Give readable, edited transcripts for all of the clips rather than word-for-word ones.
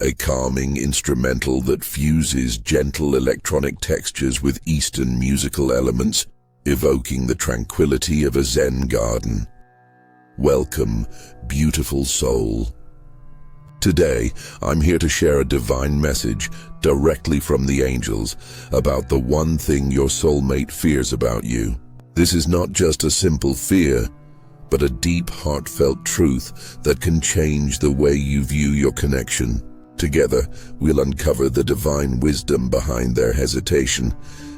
a calming instrumental that fuses gentle electronic textures with Eastern musical elements, evoking the tranquility of a Zen garden. Welcome, beautiful soul. Today, I'm here to share a divine message directly from the angels about the one thing your soulmate fears about you. This is not just a simple fear, but a deep, heartfelt truth that can change the way you view your connection. Together, we'll uncover the divine wisdom behind their hesitation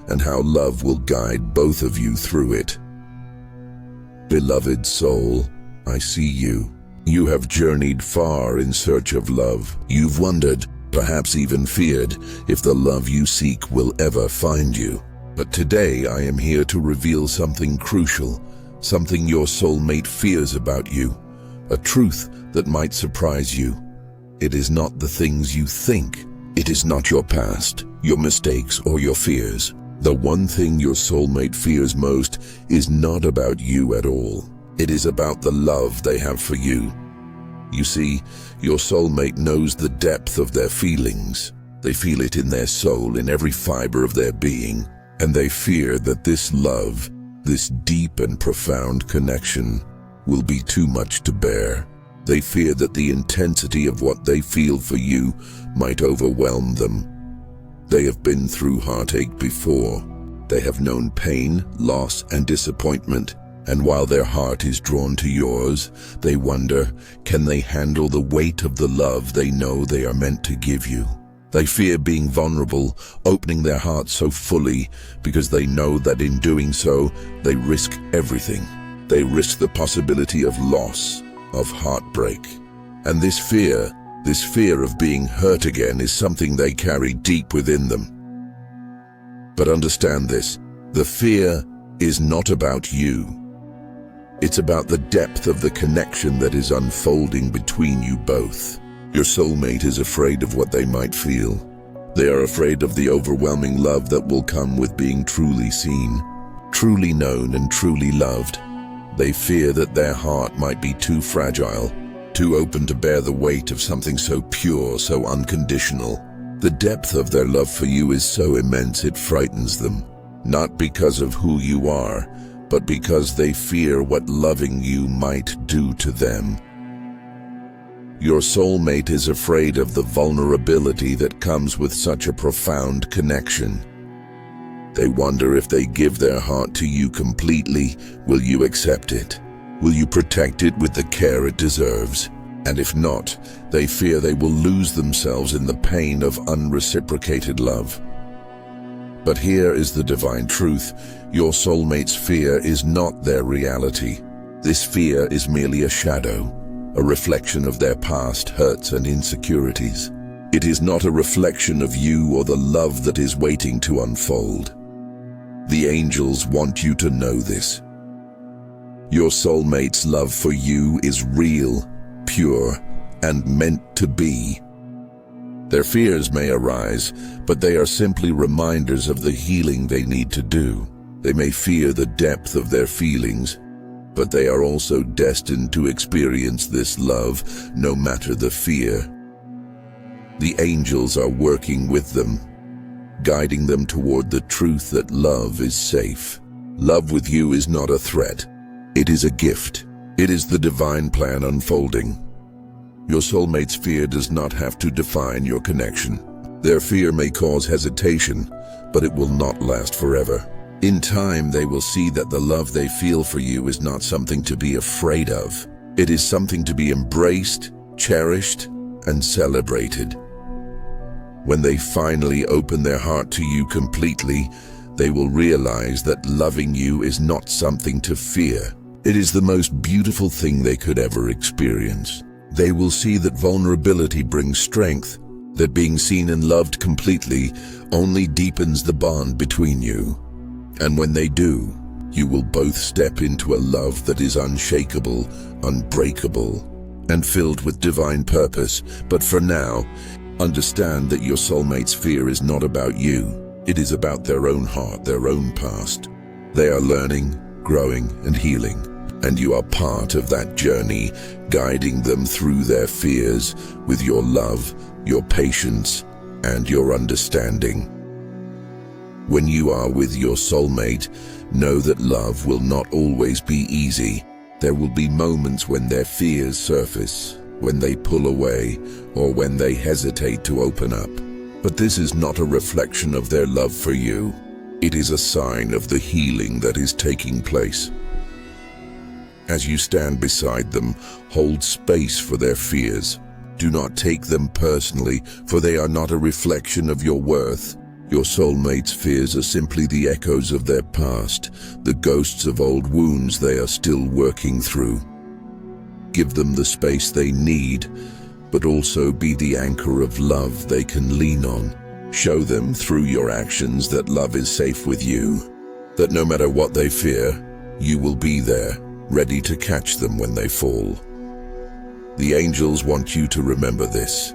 and how love will guide both of you through it. Beloved soul, I see you. You have journeyed far in search of love. You've wondered, perhaps even feared, if the love you seek will ever find you. But today I am here to reveal something crucial, something your soulmate fears about you, a truth that might surprise you. It is not the things you think. It is not your past, your mistakes, or your fears. The one thing your soulmate fears most is not about you at all. It is about the love they have for you. You see, your soulmate knows the depth of their feelings. They feel it in their soul, in every fiber of their being, and they fear that this love, this deep and profound connection, will be too much to bear. They fear that the intensity of what they feel for you might overwhelm them. They have been through heartache before. They have known pain, loss, and disappointment. And while their heart is drawn to yours, they wonder, can they handle the weight of the love they know they are meant to give you? They fear being vulnerable, opening their hearts so fully, because they know that in doing so, they risk everything. They risk the possibility of loss, of heartbreak. And this fear of being hurt again is something they carry deep within them. But understand this, the fear is not about you. It's about the depth of the connection that is unfolding between you both. Your soulmate is afraid of what they might feel. They are afraid of the overwhelming love that will come with being truly seen, truly known, and truly loved. They fear that their heart might be too fragile, too open to bear the weight of something so pure, so unconditional. The depth of their love for you is so immense it frightens them, not because of who you are, but because they fear what loving you might do to them. Your soulmate is afraid of the vulnerability that comes with such a profound connection. They wonder if they give their heart to you completely, will you accept it? Will you protect it with the care it deserves? And if not, they fear they will lose themselves in the pain of unreciprocated love. But here is the divine truth. Your soulmate's fear is not their reality. This fear is merely a shadow, a reflection of their past hurts and insecurities. It is not a reflection of you or the love that is waiting to unfold. The angels want you to know this. Your soulmate's love for you is real, pure, and meant to be. Their fears may arise, but they are simply reminders of the healing they need to do. They may fear the depth of their feelings, but they are also destined to experience this love, no matter the fear. The angels are working with them, guiding them toward the truth that love is safe. Love with you is not a threat. It is a gift. It is the divine plan unfolding. Your soulmate's fear does not have to define your connection. Their fear may cause hesitation, but it will not last forever. In time, they will see that the love they feel for you is not something to be afraid of. It is something to be embraced, cherished, and celebrated. When they finally open their heart to you completely, they will realize that loving you is not something to fear. It is the most beautiful thing they could ever experience. They will see that vulnerability brings strength, that being seen and loved completely only deepens the bond between you. And when they do, you will both step into a love that is unshakable, unbreakable, and filled with divine purpose. But for now, understand that your soulmate's fear is not about you. It is about their own heart, their own past. They are learning, growing, and healing. and you are part of that journey, guiding them through their fears with your love, your patience, and your understanding. When you are with your soulmate, know that love will not always be easy. There will be moments when their fears surface, when they pull away, or when they hesitate to open up. But this is not a reflection of their love for you. It is a sign of the healing that is taking place. As you stand beside them, hold space for their fears. Do not take them personally, for they are not a reflection of your worth. Your soulmate's fears are simply the echoes of their past, the ghosts of old wounds they are still working through. Give them the space they need, but also be the anchor of love they can lean on. Show them through your actions that love is safe with you, that no matter what they fear, you will be there, ready to catch them when they fall. The angels want you to remember this.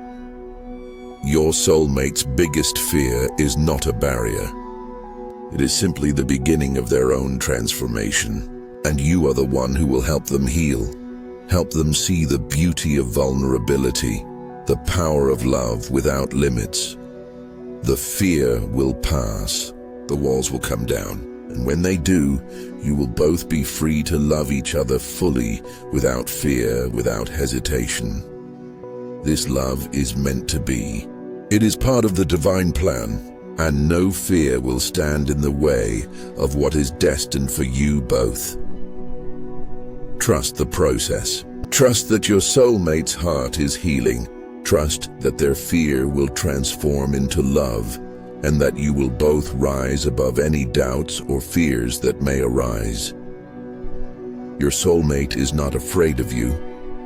Your soulmate's biggest fear is not a barrier. It is simply the beginning of their own transformation, and you are the one who will help them heal. Help them see the beauty of vulnerability, the power of love without limits. The fear will pass, the walls will come down, and when they do, you will both be free to love each other fully, without fear, without hesitation. This love is meant to be. It is part of the divine plan, and no fear will stand in the way of what is destined for you both. Trust the process. Trust that your soulmate's heart is healing. Trust that their fear will transform into love, and that you will both rise above any doubts or fears that may arise. Your soulmate is not afraid of you.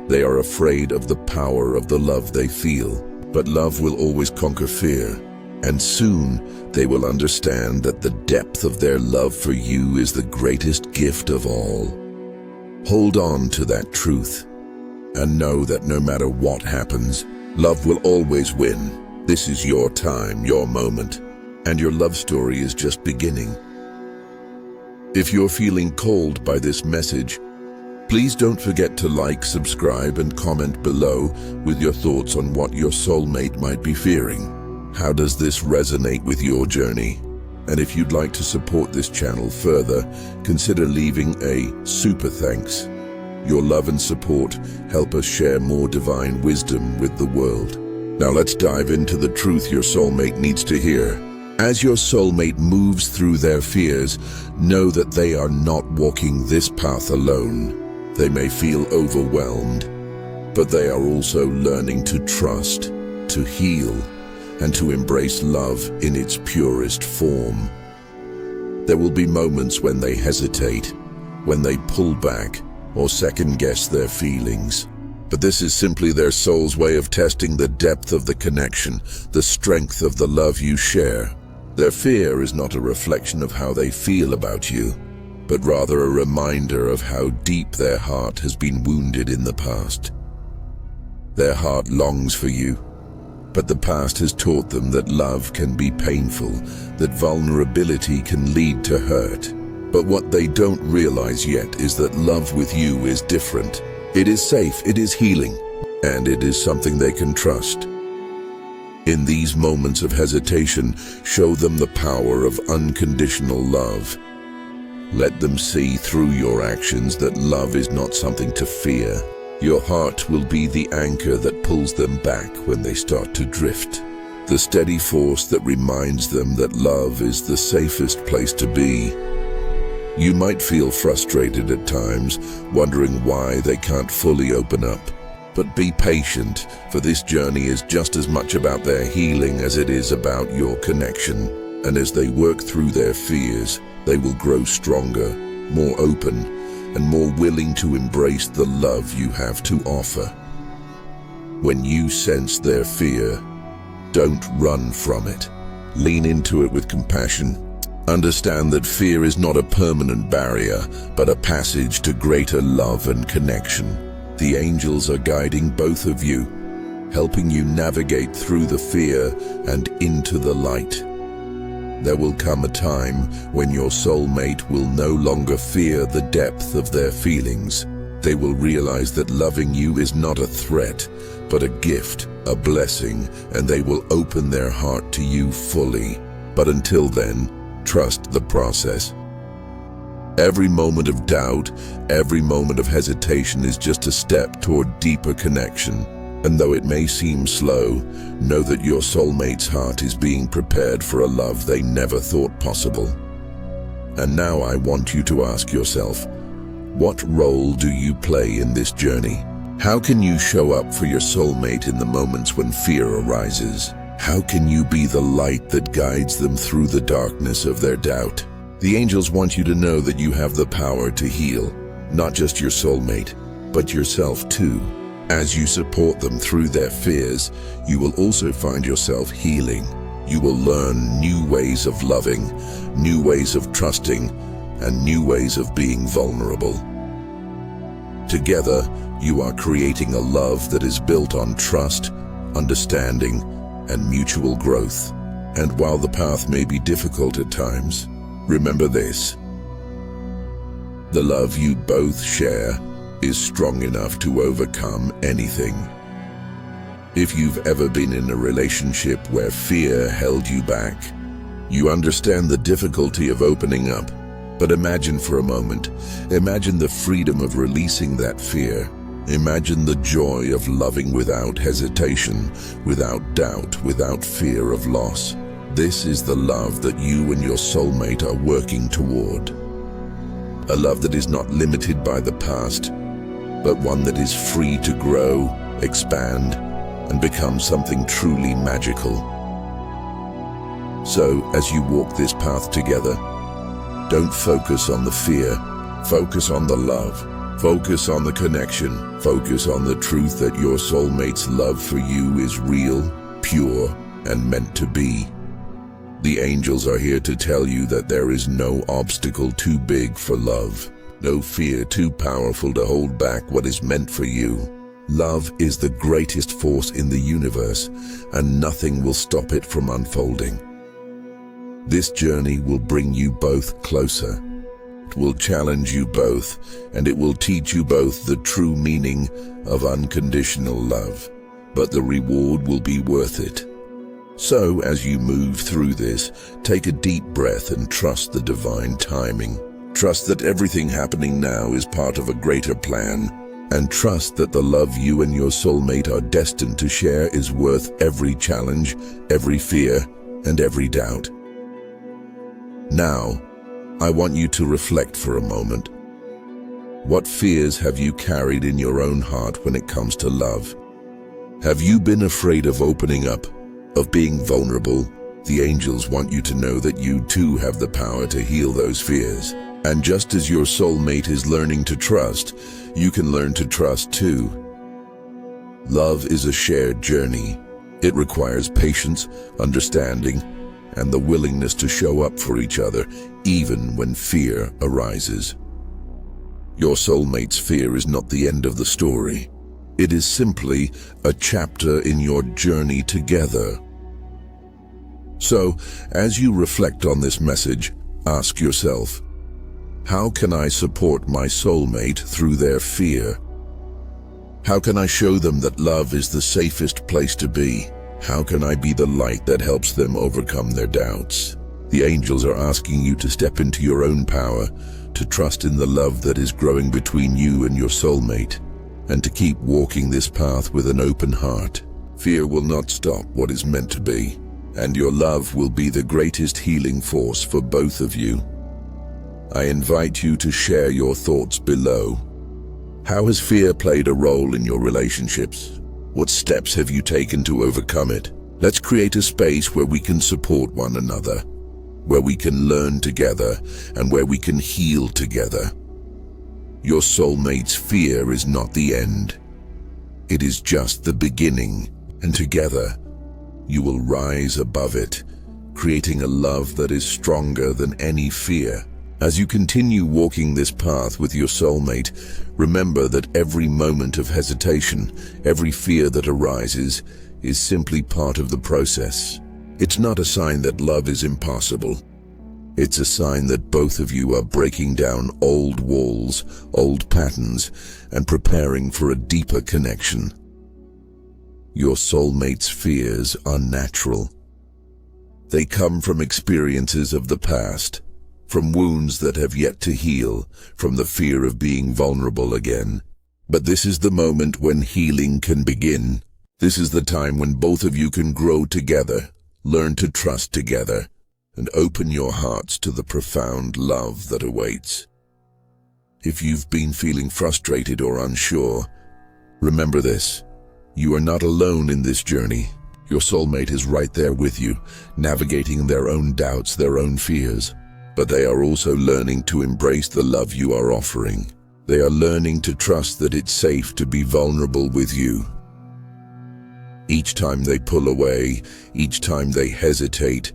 They are afraid of the power of the love they feel. But love will always conquer fear, and soon they will understand that the depth of their love for you is the greatest gift of all. Hold on to that truth, and know that no matter what happens, love will always win. This is your time, your moment, and your love story is just beginning. If you're feeling called by this message, please don't forget to like, subscribe, and comment below with your thoughts on what your soulmate might be fearing. How does this resonate with your journey? And if you'd like to support this channel further, consider leaving a super thanks. Your love and support help us share more divine wisdom with the world. Now let's dive into the truth your soulmate needs to hear. As your soulmate moves through their fears, know that they are not walking this path alone. They may feel overwhelmed, but they are also learning to trust, to heal, and to embrace love in its purest form. There will be moments when they hesitate, when they pull back, or second-guess their feelings. But this is simply their soul's way of testing the depth of the connection, the strength of the love you share. Their fear is not a reflection of how they feel about you, but rather a reminder of how deep their heart has been wounded in the past. Their heart longs for you, but the past has taught them that love can be painful, that vulnerability can lead to hurt. But what they don't realize yet is that love with you is different. It is safe, it is healing, and it is something they can trust. In these moments of hesitation, show them the power of unconditional love. Let them see through your actions that love is not something to fear. Your heart will be the anchor that pulls them back when they start to drift. The steady force that reminds them that love is the safest place to be. You might feel frustrated at times, wondering why they can't fully open up. But be patient, for this journey is just as much about their healing as it is about your connection. And as they work through their fears, they will grow stronger, more open, and more willing to embrace the love you have to offer. When you sense their fear, don't run from it. Lean into it with compassion. Understand that fear is not a permanent barrier, but a passage to greater love and connection. The angels are guiding both of you, helping you navigate through the fear and into the light. There will come a time when your soulmate will no longer fear the depth of their feelings. They will realize that loving you is not a threat, but a gift, a blessing, and they will open their heart to you fully. But until then, trust the process. Every moment of doubt, every moment of hesitation is just a step toward deeper connection. And though it may seem slow, know that your soulmate's heart is being prepared for a love they never thought possible. And now I want you to ask yourself, what role do you play in this journey? How can you show up for your soulmate in the moments when fear arises? How can you be the light that guides them through the darkness of their doubt? The angels want you to know that you have the power to heal, not just your soulmate, but yourself too. As you support them through their fears, you will also find yourself healing. You will learn new ways of loving, new ways of trusting, and new ways of being vulnerable. Together, you are creating a love that is built on trust, understanding, and mutual growth. And while the path may be difficult at times, remember this: the love you both share is strong enough to overcome anything. If you've ever been in a relationship where fear held you back, you understand the difficulty of opening up. But imagine for a moment, imagine the freedom of releasing that fear. Imagine the joy of loving without hesitation, without doubt, without fear of loss. This is the love that you and your soulmate are working toward. A love that is not limited by the past, but one that is free to grow, expand, and become something truly magical. So, as you walk this path together, don't focus on the fear, focus on the love, focus on the connection, focus on the truth that your soulmate's love for you is real, pure, and meant to be. The angels are here to tell you that there is no obstacle too big for love. No fear too powerful to hold back what is meant for you. Love is the greatest force in the universe, and nothing will stop it from unfolding. This journey will bring you both closer. It will challenge you both, and it will teach you both the true meaning of unconditional love. But the reward will be worth it. So, as you move through this, take a deep breath and trust the divine timing. Trust that everything happening now is part of a greater plan, and trust that the love you and your soulmate are destined to share is worth every challenge, every fear, and every doubt. Now, I want you to reflect for a moment. What fears have you carried in your own heart when it comes to love? Have you been afraid of opening up, of being vulnerable? The angels want you to know that you too have the power to heal those fears. And just as your soulmate is learning to trust, you can learn to trust too. Love is a shared journey. It requires patience, understanding, and the willingness to show up for each other, even when fear arises. Your soulmate's fear is not the end of the story. It is simply a chapter in your journey together. So, as you reflect on this message, ask yourself, how can I support my soulmate through their fear? How can I show them that love is the safest place to be? How can I be the light that helps them overcome their doubts? The angels are asking you to step into your own power, to trust in the love that is growing between you and your soulmate, and to keep walking this path with an open heart. Fear will not stop what is meant to be, and your love will be the greatest healing force for both of you. I invite you to share your thoughts below. How has fear played a role in your relationships? What steps have you taken to overcome it? Let's create a space where we can support one another, where we can learn together, and where we can heal together. Your soulmate's fear is not the end. It is just the beginning, and together, you will rise above it, creating a love that is stronger than any fear. As you continue walking this path with your soulmate, remember that every moment of hesitation, every fear that arises, is simply part of the process. It's not a sign that love is impossible. It's a sign that both of you are breaking down old walls, old patterns, and preparing for a deeper connection. Your soulmate's fears are natural. They come from experiences of the past, from wounds that have yet to heal, from the fear of being vulnerable again. But this is the moment when healing can begin. This is the time when both of you can grow together, learn to trust together, and open your hearts to the profound love that awaits. If you've been feeling frustrated or unsure, remember this: you are not alone in this journey. Your soulmate is right there with you, navigating their own doubts, their own fears. But they are also learning to embrace the love you are offering. They are learning to trust that it's safe to be vulnerable with you. Each time they pull away, each time they hesitate,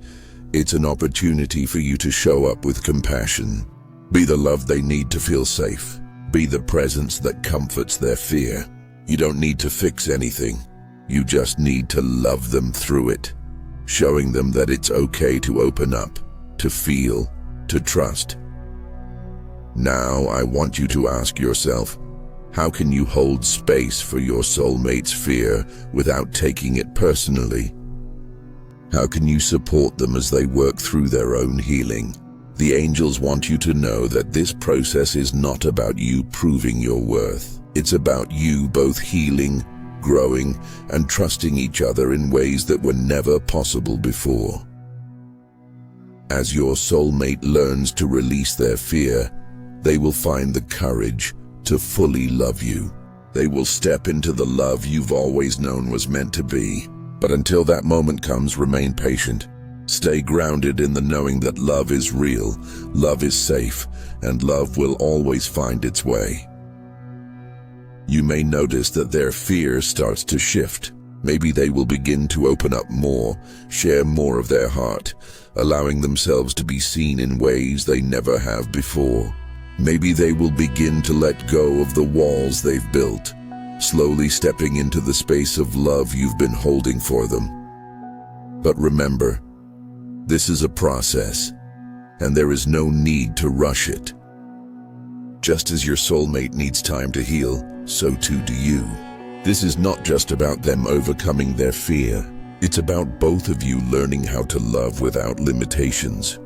it's an opportunity for you to show up with compassion. Be the love they need to feel safe. Be the presence that comforts their fear. You don't need to fix anything. You just need to love them through it, showing them that it's okay to open up, to feel, to trust. Now I want you to ask yourself, how can you hold space for your soulmate's fear without taking it personally? How can you support them as they work through their own healing? The angels want you to know that this process is not about you proving your worth. It's about you both healing, growing, and trusting each other in ways that were never possible before. As your soulmate learns to release their fear, they will find the courage to fully love you. They will step into the love you've always known was meant to be. But until that moment comes, remain patient. Stay grounded in the knowing that love is real, love is safe, and love will always find its way. You may notice that their fear starts to shift. Maybe they will begin to open up more, share more of their heart, allowing themselves to be seen in ways they never have before. Maybe they will begin to let go of the walls they've built, slowly stepping into the space of love you've been holding for them. But remember, this is a process, and there is no need to rush it. Just as your soulmate needs time to heal, so too do you. This is not just about them overcoming their fear. It's about both of you learning how to love without limitations,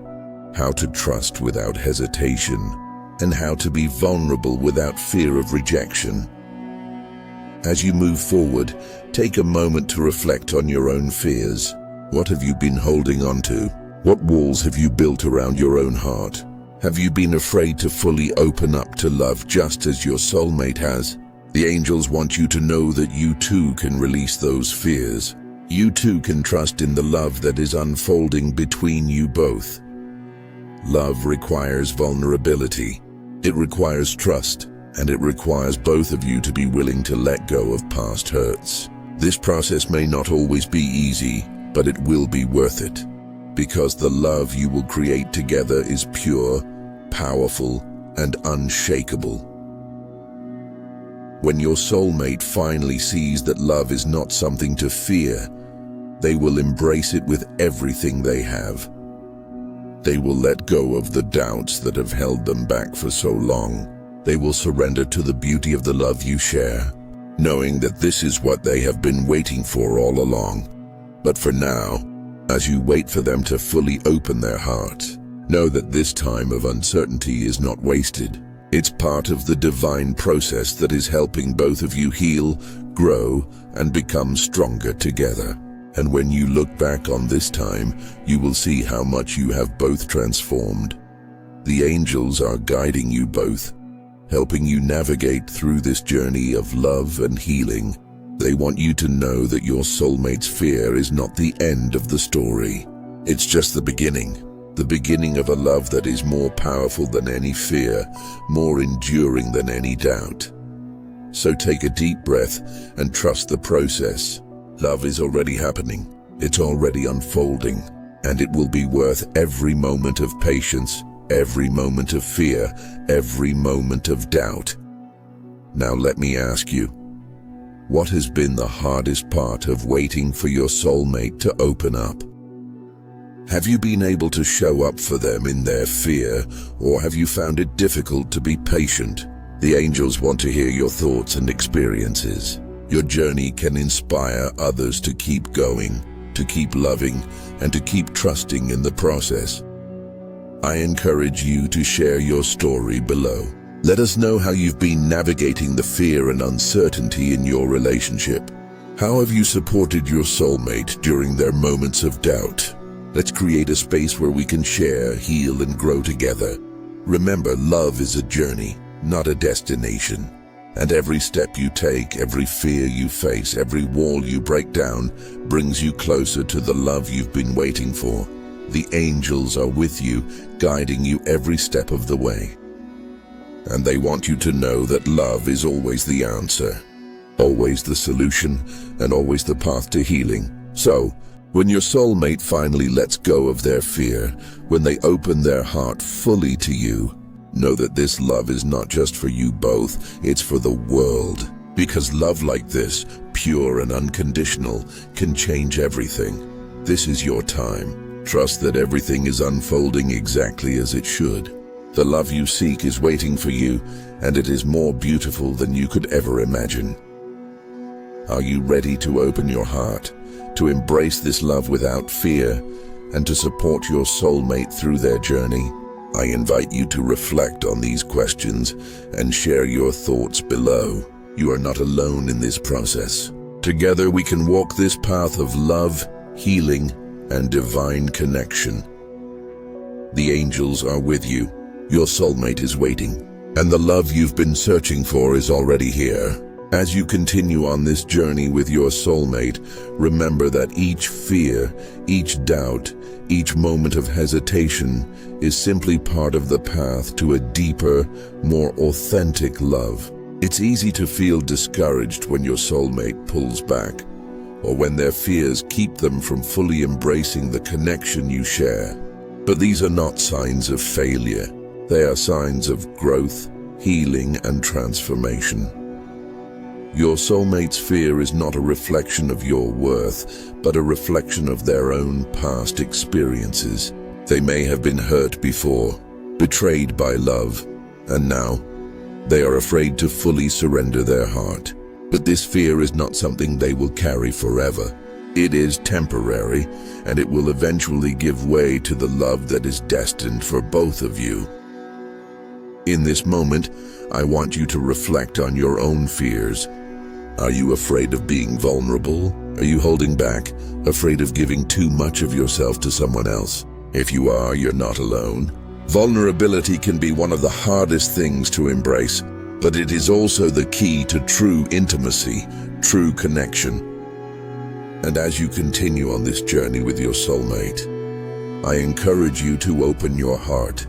how to trust without hesitation, and how to be vulnerable without fear of rejection. As you move forward, take a moment to reflect on your own fears. What have you been holding on to? What walls have you built around your own heart? Have you been afraid to fully open up to love just as your soulmate has? The angels want you to know that you too can release those fears. You too can trust in the love that is unfolding between you both. Love requires vulnerability. It requires trust, and it requires both of you to be willing to let go of past hurts. This process may not always be easy, but it will be worth it, because the love you will create together is pure, powerful, and unshakable. When your soulmate finally sees that love is not something to fear, they will embrace it with everything they have. They will let go of the doubts that have held them back for so long. They will surrender to the beauty of the love you share, knowing that this is what they have been waiting for all along. But for now, as you wait for them to fully open their hearts, know that this time of uncertainty is not wasted. It's part of the divine process that is helping both of you heal, grow, and become stronger together. And when you look back on this time, you will see how much you have both transformed. The angels are guiding you both, helping you navigate through this journey of love and healing. They want you to know that your soulmate's fear is not the end of the story. It's just the beginning of a love that is more powerful than any fear, more enduring than any doubt. So take a deep breath and trust the process. Love is already happening, it's already unfolding, and it will be worth every moment of patience, every moment of fear, every moment of doubt. Now let me ask you, what has been the hardest part of waiting for your soulmate to open up? Have you been able to show up for them in their fear, or have you found it difficult to be patient? The angels want to hear your thoughts and experiences. Your journey can inspire others to keep going, to keep loving, and to keep trusting in the process. I encourage you to share your story below. Let us know how you've been navigating the fear and uncertainty in your relationship. How have you supported your soulmate during their moments of doubt? Let's create a space where we can share, heal, and grow together. Remember, love is a journey, not a destination. And every step you take, every fear you face, every wall you break down, brings you closer to the love you've been waiting for. The angels are with you, guiding you every step of the way. And they want you to know that love is always the answer, always the solution, and always the path to healing. So, when your soulmate finally lets go of their fear, when they open their heart fully to you, know that this love is not just for you both, it's for the world. Because love like this, pure and unconditional, can change everything. This is your time. Trust that everything is unfolding exactly as it should. The love you seek is waiting for you, and it is more beautiful than you could ever imagine. Are you ready to open your heart, to embrace this love without fear, and to support your soulmate through their journey? I invite you to reflect on these questions and share your thoughts below. You are not alone in this process. Together we can walk this path of love, healing, and divine connection. The angels are with you. Your soulmate is waiting, and the love you've been searching for is already here. As you continue on this journey with your soulmate, remember that each fear, each doubt, each moment of hesitation is simply part of the path to a deeper, more authentic love. It's easy to feel discouraged when your soulmate pulls back, or when their fears keep them from fully embracing the connection you share. But these are not signs of failure. They are signs of growth, healing, and transformation. Your soulmate's fear is not a reflection of your worth, but a reflection of their own past experiences. They may have been hurt before, betrayed by love, and now they are afraid to fully surrender their heart. But this fear is not something they will carry forever. It is temporary, and it will eventually give way to the love that is destined for both of you. In this moment, I want you to reflect on your own fears. Are you afraid of being vulnerable? Are you holding back, afraid of giving too much of yourself to someone else? If you are, you're not alone. Vulnerability can be one of the hardest things to embrace, but it is also the key to true intimacy, true connection. And as you continue on this journey with your soulmate, I encourage you to open your heart,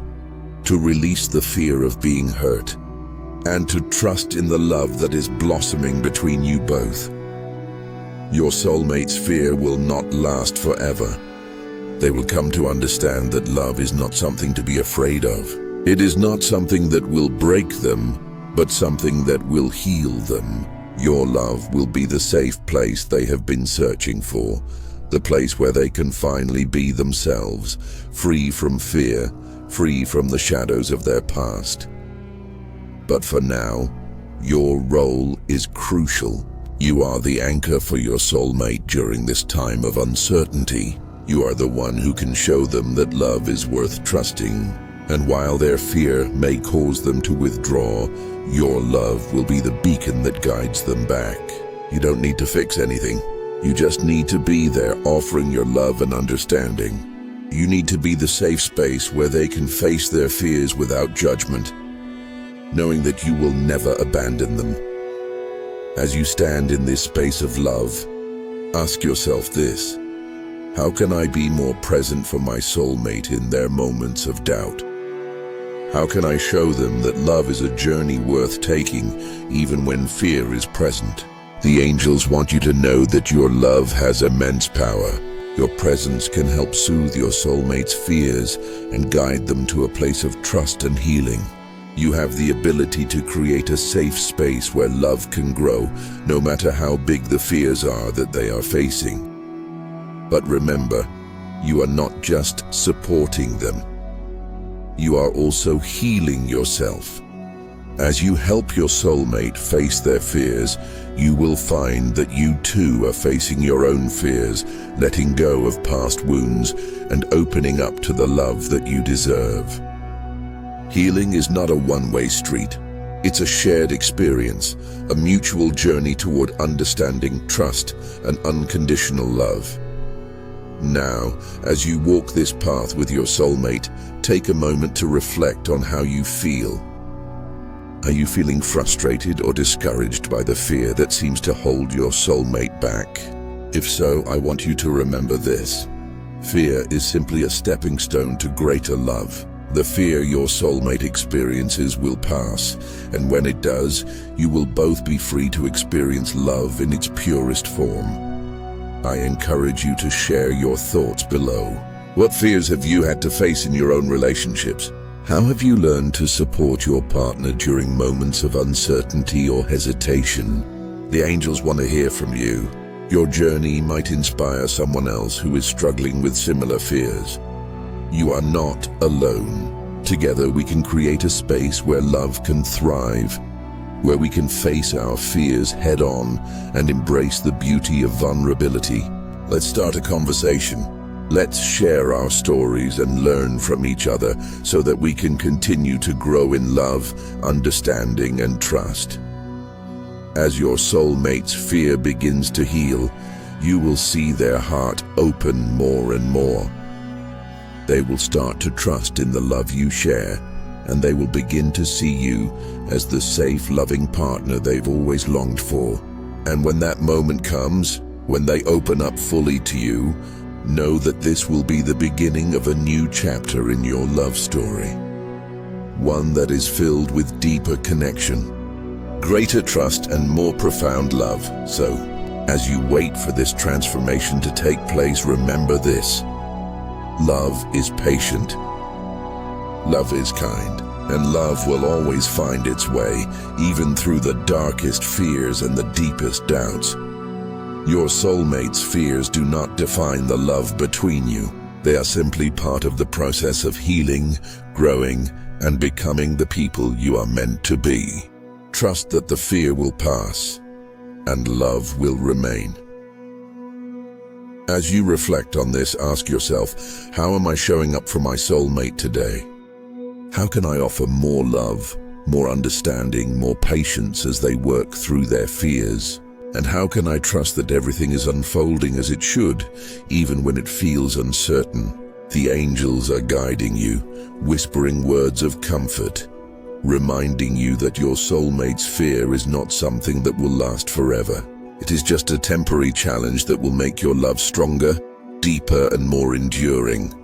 to release the fear of being hurt, and to trust in the love that is blossoming between you both. Your soulmate's fear will not last forever. They will come to understand that love is not something to be afraid of. It is not something that will break them, but something that will heal them. Your love will be the safe place they have been searching for, the place where they can finally be themselves, free from fear, free from the shadows of their past. But for now, your role is crucial. You are the anchor for your soulmate during this time of uncertainty. You are the one who can show them that love is worth trusting. And while their fear may cause them to withdraw, your love will be the beacon that guides them back. You don't need to fix anything. You just need to be there, offering your love and understanding. You need to be the safe space where they can face their fears without judgment, knowing that you will never abandon them. As you stand in this space of love, ask yourself this: how can I be more present for my soulmate in their moments of doubt? How can I show them that love is a journey worth taking, even when fear is present? The angels want you to know that your love has immense power. Your presence can help soothe your soulmate's fears and guide them to a place of trust and healing. You have the ability to create a safe space where love can grow, no matter how big the fears are that they are facing. But remember, You are not just supporting them. You are also healing yourself. As you help your soulmate face their fears, you will find that you too are facing your own fears, letting go of past wounds and opening up to the love that you deserve. Healing is not a one-way street. It's a shared experience, a mutual journey toward understanding, trust, and unconditional love. Now, as you walk this path with your soulmate, take a moment to reflect on how you feel. Are you feeling frustrated or discouraged by the fear that seems to hold your soulmate back? If so, I want you to remember this. Fear is simply a stepping stone to greater love. The fear your soulmate experiences will pass, and when it does, you will both be free to experience love in its purest form. I encourage you to share your thoughts below. What fears have you had to face in your own relationships? How have you learned to support your partner during moments of uncertainty or hesitation? The angels want to hear from you. Your journey might inspire someone else who is struggling with similar fears. You are not alone. Together we can create a space where love can thrive, where we can face our fears head-on and embrace the beauty of vulnerability. Let's start a conversation. Let's share our stories and learn from each other so that we can continue to grow in love, understanding, and trust. As your soulmate's fear begins to heal, you will see their heart open more and more. They will start to trust in the love you share, and they will begin to see you as the safe, loving partner they've always longed for. And when that moment comes, when they open up fully to you, know that this will be the beginning of a new chapter in your love story. One that is filled with deeper connection, greater trust, and more profound love. So, as you wait for this transformation to take place, remember this. Love is patient. Love is kind. And love will always find its way, even through the darkest fears and the deepest doubts. Your soulmate's fears do not define the love between you. They are simply part of the process of healing, growing, and becoming the people you are meant to be. Trust that the fear will pass, and love will remain. As you reflect on this, ask yourself, how am I showing up for my soulmate today? How can I offer more love, more understanding, more patience as they work through their fears? And how can I trust that everything is unfolding as it should, even when it feels uncertain? The angels are guiding you, whispering words of comfort, reminding you that your soulmate's fear is not something that will last forever. It is just a temporary challenge that will make your love stronger, deeper, and more enduring.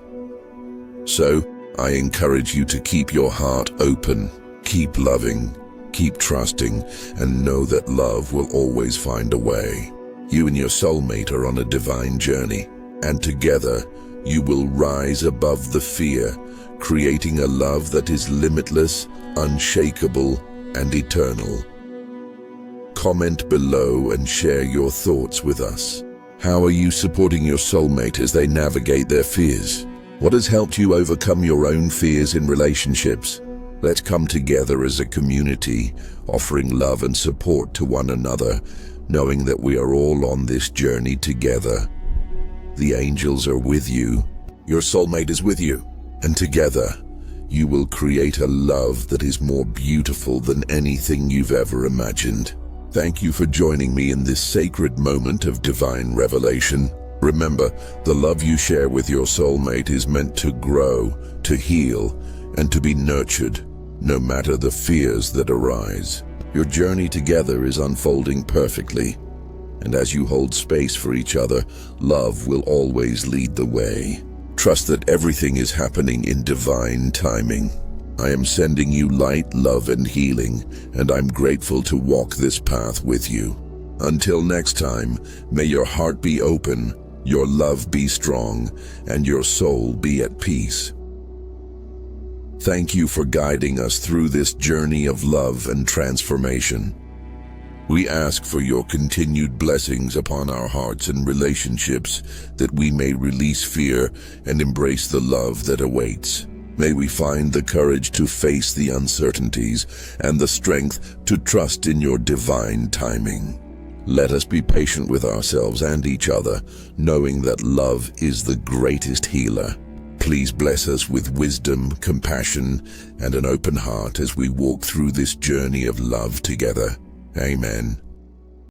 So, I encourage you to keep your heart open, keep loving, keep trusting, and know that love will always find a way. You and your soulmate are on a divine journey, and together you will rise above the fear, creating a love that is limitless, unshakable, and eternal. Comment below and share your thoughts with us. How are you supporting your soulmate as they navigate their fears? What has helped you overcome your own fears in relationships? Let's come together as a community, offering love and support to one another, knowing that we are all on this journey together. The angels are with you, your soulmate is with you, and together you will create a love that is more beautiful than anything you've ever imagined. Thank you for joining me in this sacred moment of divine revelation. Remember, the love you share with your soulmate is meant to grow, to heal, and to be nurtured, no matter the fears that arise. Your journey together is unfolding perfectly, and as you hold space for each other, love will always lead the way. Trust that everything is happening in divine timing. I am sending you light, love, and healing, and I'm grateful to walk this path with you. Until next time, may your heart be open, your love be strong, and your soul be at peace. Thank you for guiding us through this journey of love and transformation. We ask for your continued blessings upon our hearts and relationships, that we may release fear and embrace the love that awaits. May we find the courage to face the uncertainties and the strength to trust in your divine timing. Let us be patient with ourselves and each other, knowing that love is the greatest healer. Please bless us with wisdom, compassion, and an open heart as we walk through this journey of love together. Amen.